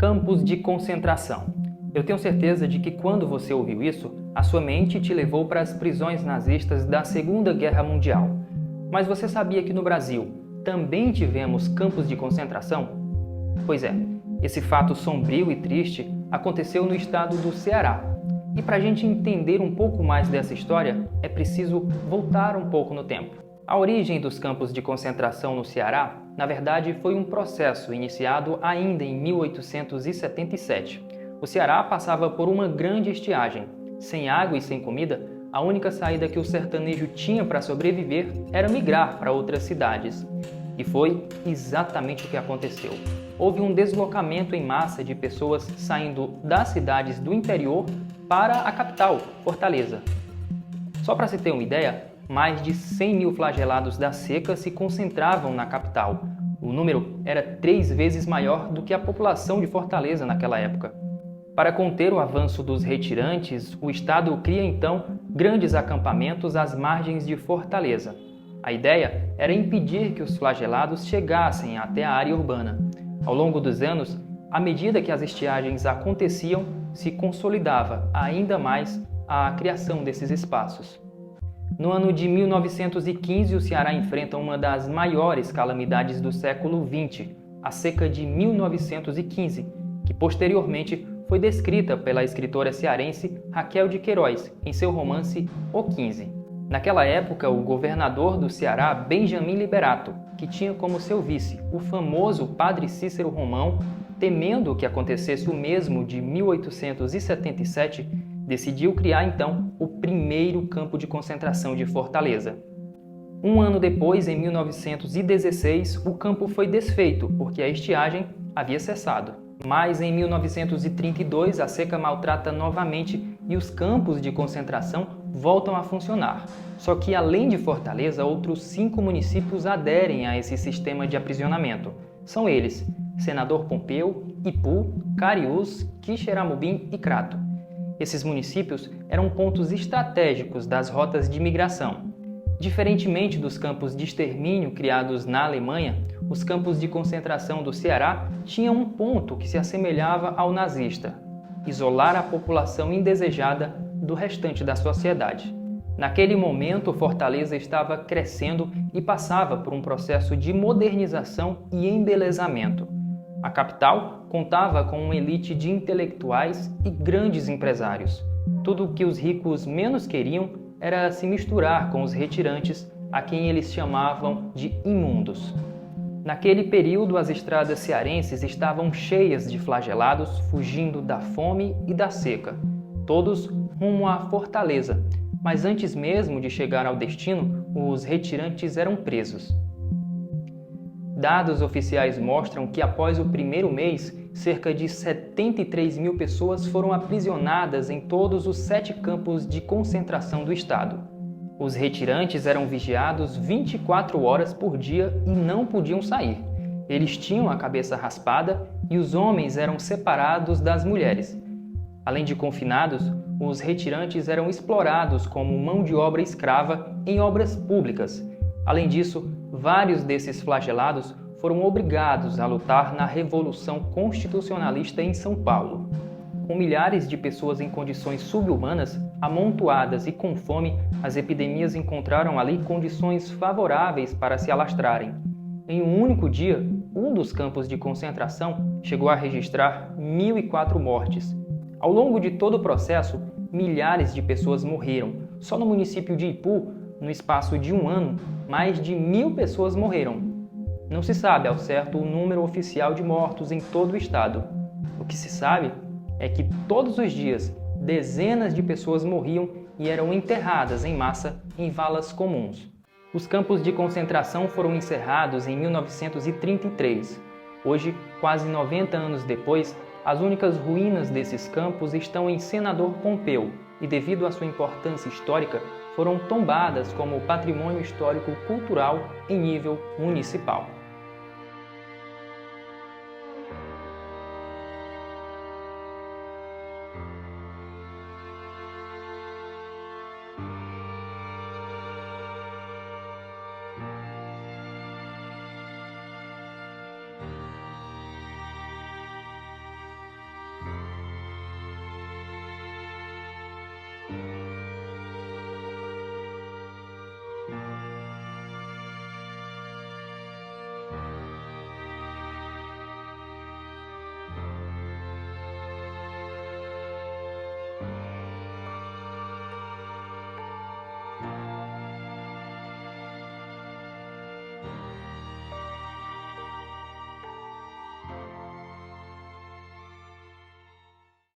Campos de concentração. Eu tenho certeza de que quando você ouviu isso, a sua mente te levou para as prisões nazistas da Segunda Guerra Mundial. Mas você sabia que no Brasil também tivemos campos de concentração? Pois é, esse fato sombrio e triste aconteceu no estado do Ceará. E para a gente entender um pouco mais dessa história, é preciso voltar um pouco no tempo. A origem dos campos de concentração no Ceará, na verdade, foi um processo iniciado ainda em 1877. O Ceará passava por uma grande estiagem. Sem água e sem comida, a única saída que o sertanejo tinha para sobreviver era migrar para outras cidades. E foi exatamente o que aconteceu. Houve um deslocamento em massa de pessoas saindo das cidades do interior para a capital, Fortaleza. Só para se ter uma ideia, mais de 100 mil flagelados da seca se concentravam na capital. O número era 3 vezes maior do que a população de Fortaleza naquela época. Para conter o avanço dos retirantes, o Estado cria então grandes acampamentos às margens de Fortaleza. A ideia era impedir que os flagelados chegassem até a área urbana. Ao longo dos anos, à medida que as estiagens aconteciam, se consolidava ainda mais a criação desses espaços. No ano de 1915, o Ceará enfrenta uma das maiores calamidades do século XX, a seca de 1915, que posteriormente foi descrita pela escritora cearense Raquel de Queiroz em seu romance O 15. Naquela época, o governador do Ceará, Benjamin Liberato, que tinha como seu vice o famoso padre Cícero Romão, temendo que acontecesse o mesmo de 1877, decidiu criar então o primeiro campo de concentração de Fortaleza. Um ano depois, em 1916, o campo foi desfeito porque a estiagem havia cessado. Mas em 1932 a seca maltrata novamente e os campos de concentração voltam a funcionar. Só que além de Fortaleza, outros 5 municípios aderem a esse sistema de aprisionamento. São eles: Senador Pompeu, Ipu, Cariús, Quixeramobim e Crato. Esses municípios eram pontos estratégicos das rotas de migração. Diferentemente dos campos de extermínio criados na Alemanha, os campos de concentração do Ceará tinham um ponto que se assemelhava ao nazista: isolar a população indesejada do restante da sociedade. Naquele momento, Fortaleza estava crescendo e passava por um processo de modernização e embelezamento. A capital contava com uma elite de intelectuais e grandes empresários. Tudo o que os ricos menos queriam era se misturar com os retirantes, a quem eles chamavam de imundos. Naquele período, as estradas cearenses estavam cheias de flagelados fugindo da fome e da seca, todos rumo à Fortaleza. Mas antes mesmo de chegar ao destino, os retirantes eram presos. Dados oficiais mostram que após o primeiro mês, cerca de 73 mil pessoas foram aprisionadas em todos os 7 campos de concentração do estado. Os retirantes eram vigiados 24 horas por dia e não podiam sair. Eles tinham a cabeça raspada e os homens eram separados das mulheres. Além de confinados, os retirantes eram explorados como mão de obra escrava em obras públicas. Além disso, vários desses flagelados foram obrigados a lutar na Revolução Constitucionalista em São Paulo. Com milhares de pessoas em condições subhumanas, amontoadas e com fome, as epidemias encontraram ali condições favoráveis para se alastrarem. Em um único dia, um dos campos de concentração chegou a registrar 1.004 mortes. Ao longo de todo o processo, milhares de pessoas morreram. Só no município de Ipu, no espaço de um ano, mais de 1.000 pessoas morreram. Não se sabe ao certo o número oficial de mortos em todo o estado. O que se sabe é que todos os dias dezenas de pessoas morriam e eram enterradas em massa em valas comuns. Os campos de concentração foram encerrados em 1933. Hoje, quase 90 anos depois, as únicas ruínas desses campos estão em Senador Pompeu e, devido à sua importância histórica, foram tombadas como patrimônio histórico cultural em nível municipal.